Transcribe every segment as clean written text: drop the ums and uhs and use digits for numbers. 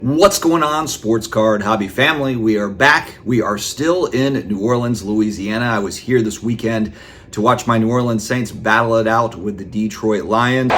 What's going on, sports card hobby family? We are back. We are still in New Orleans, Louisiana. I was here this weekend to watch my New Orleans Saints battle it out with the Detroit Lions.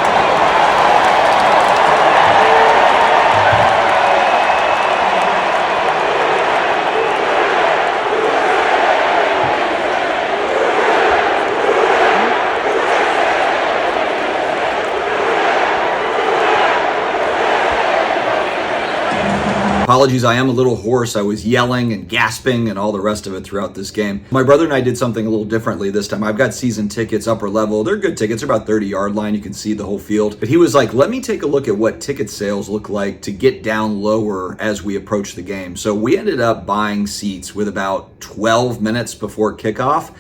Apologies, I am a little hoarse. I was yelling and gasping and all the rest of it throughout this game. My brother and I did something a little differently this time. I've got season tickets, upper level. They're good tickets. They're about 30-yard line. You can see the whole field. But he was like, let me take a look at what ticket sales look like to get down lower as we approach the game. So we ended up buying seats with about 12 minutes before kickoff,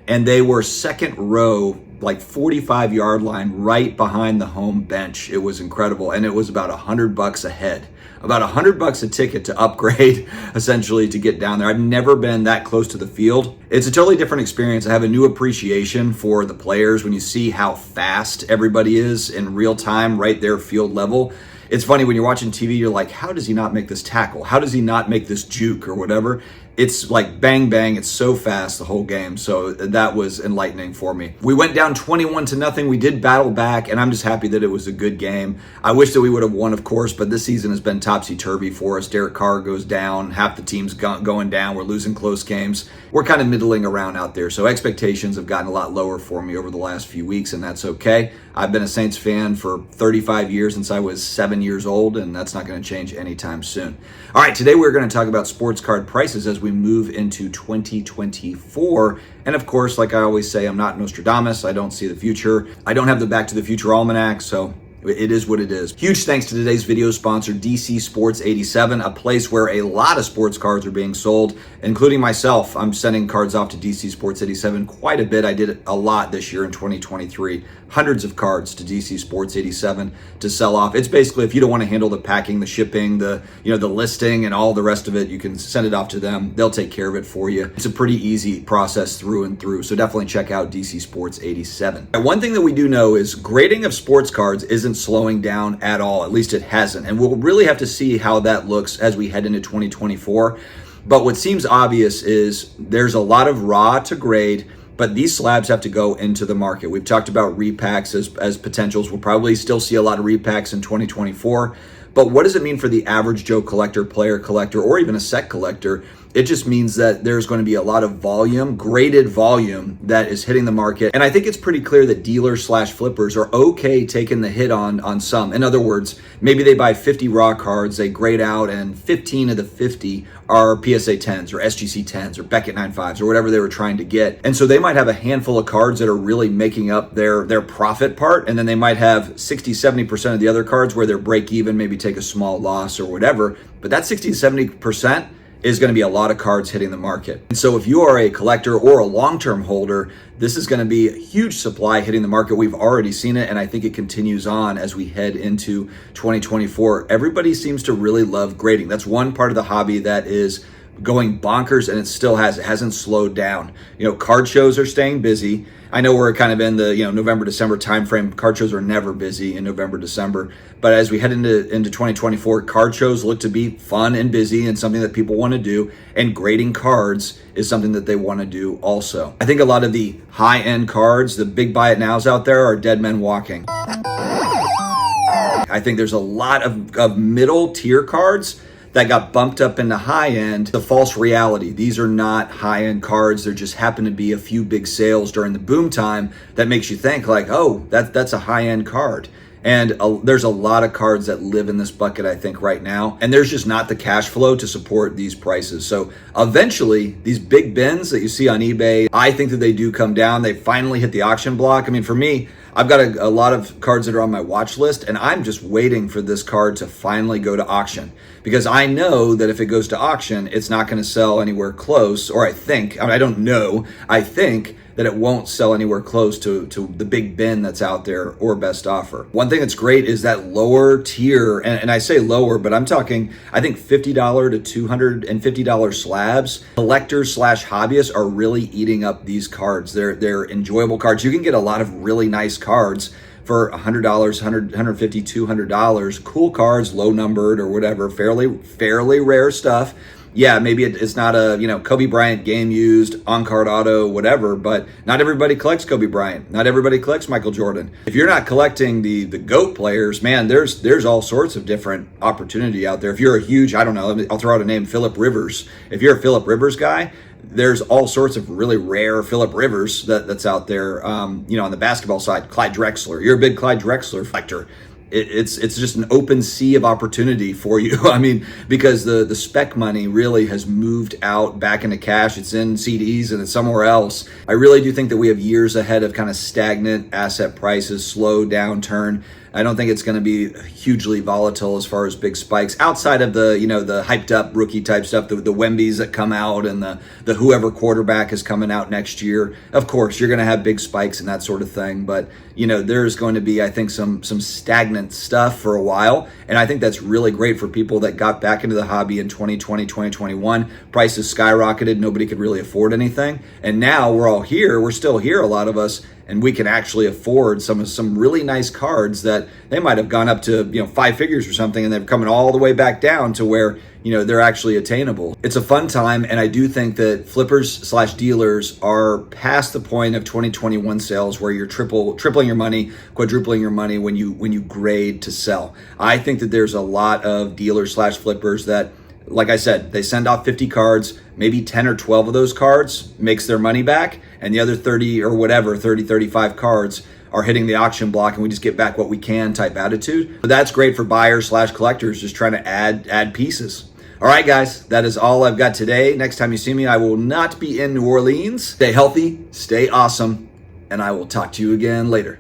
and they were second row, like 45-yard line, right behind the home bench. It was incredible, and it was about $100 a head. About $100 a ticket to upgrade, essentially, to get down there. I've never been that close to the field. It's a totally different experience. I have a new appreciation for the players when you see how fast everybody is in real time, right there, field level. It's funny when you're watching TV, you're like, how does he not make this tackle? How does he not make this juke or whatever? It's like bang, bang. It's so fast the whole game. So that was enlightening for me. We went down 21-0. We did battle back, and I'm just happy that it was a good game. I wish that we would have won, of course, but this season has been topsy-turvy for us. Derek Carr goes down. Half the team's going down. We're losing close games. We're kind of middling around out there. So expectations have gotten a lot lower for me over the last few weeks, and that's okay. I've been a Saints fan for 35 years since I was 7 years old, and that's not going to change anytime soon. All right, today we're going to talk about sports card prices as we move into 2024. And of course, like I always say, I'm not Nostradamus. I don't see the future. I don't have the Back to the Future Almanac, so it is what it is. Huge thanks to today's video sponsor, DC Sports 87, a place where a lot of sports cards are being sold, including myself. I'm sending cards off to DC Sports 87 quite a bit. I did a lot this year in 2023. Hundreds of cards to DC Sports 87 to sell off. It's basically, if you don't want to handle the packing, the shipping, the listing, and all the rest of it, you can send it off to them. They'll take care of it for you. It's a pretty easy process through and through. So definitely check out DC Sports 87. And one thing that we do know is grading of sports cards isn't slowing down at all. At least it hasn't. And we'll really have to see how that looks as we head into 2024. But what seems obvious is there's a lot of raw to grade, but these slabs have to go into the market. We've talked about repacks as potentials. We'll probably still see a lot of repacks in 2024. But what does it mean for the average Joe collector, player collector, or even a set collector? It just means that there's going to be a lot of volume, graded volume, that is hitting the market. And I think it's pretty clear that dealers / flippers are okay taking the hit on some. In other words, maybe they buy 50 raw cards, they grade out, and 15 of the 50 are PSA 10s or SGC 10s or Beckett 95s or whatever they were trying to get. And so they might have a handful of cards that are really making up their profit part, and then they might have 60-70% of the other cards where they're break even, maybe take a small loss or whatever. But that 60-70% is going to be a lot of cards hitting the market. And so if you are a collector or a long-term holder, this is going to be a huge supply hitting the market. We've already seen it, and I think it continues on as we head into 2024. Everybody seems to really love grading. That's one part of the hobby that is going bonkers, and it hasn't slowed down. Card shows are staying busy. I know we're kind of in the November, December timeframe. Card shows are never busy in November, December. But as we head into 2024, card shows look to be fun and busy and something that people want to do. And grading cards is something that they want to do also. I think a lot of the high-end cards, the big buy it nows out there, are dead men walking. I think there's a lot of middle tier cards that got bumped up into high end. The false reality. These are not high end cards. There just happen to be a few big sales during the boom time that makes you think like, oh, that's a high end card. And there's a lot of cards that live in this bucket, I think, right now. And there's just not the cash flow to support these prices. So eventually, these big bins that you see on eBay, I think that they do come down. They finally hit the auction block. I mean, for me, I've got a lot of cards that are on my watch list, and I'm just waiting for this card to finally go to auction. Because I know that if it goes to auction, it's not going to sell anywhere close, or I think that it won't sell anywhere close to the big bin that's out there or best offer. One thing that's great is that lower tier, and I say lower, but I'm talking, I think $50 to $250 slabs. Collectors / hobbyists are really eating up these cards. They're enjoyable cards. You can get a lot of really nice cards for $100, $150, $200. Cool cards, low numbered or whatever, fairly rare stuff. Yeah, maybe it's not a, Kobe Bryant game used, on-card auto, whatever, but not everybody collects Kobe Bryant. Not everybody collects Michael Jordan. If you're not collecting the GOAT players, man, there's all sorts of different opportunity out there. If you're a huge, I don't know, I'll throw out a name, Phillip Rivers. If you're a Phillip Rivers guy, there's all sorts of really rare Phillip Rivers that's out there. On the basketball side, Clyde Drexler. You're a big Clyde Drexler collector. It's just an open sea of opportunity for you. I mean, because the spec money really has moved out back into cash. It's in CDs and it's somewhere else. I really do think that we have years ahead of kind of stagnant asset prices, slow downturn. I don't think it's going to be hugely volatile as far as big spikes outside of the hyped up rookie type stuff, the Wembys that come out and the whoever quarterback is coming out next year. Of course, you're going to have big spikes and that sort of thing. But, there's going to be, I think, some stagnant stuff for a while. And I think that's really great for people that got back into the hobby in 2020, 2021. Prices skyrocketed. Nobody could really afford anything. And now we're all here. We're still here, a lot of us. And we can actually afford some really nice cards that they might have gone up to, 5 figures or something, and they're coming all the way back down to where, they're actually attainable. It's a fun time, and I do think that flippers/dealers are past the point of 2021 sales where you're tripling your money, quadrupling your money when you grade to sell. I think that there's a lot of dealers/flippers that, like I said, they send off 50 cards, maybe 10 or 12 of those cards makes their money back, and the other 30 or whatever, 30, 35 cards are hitting the auction block and we just get back what we can type attitude. But that's great for buyers/collectors just trying to add pieces. All right, guys, that is all I've got today. Next time you see me, I will not be in New Orleans. Stay healthy, stay awesome, and I will talk to you again later.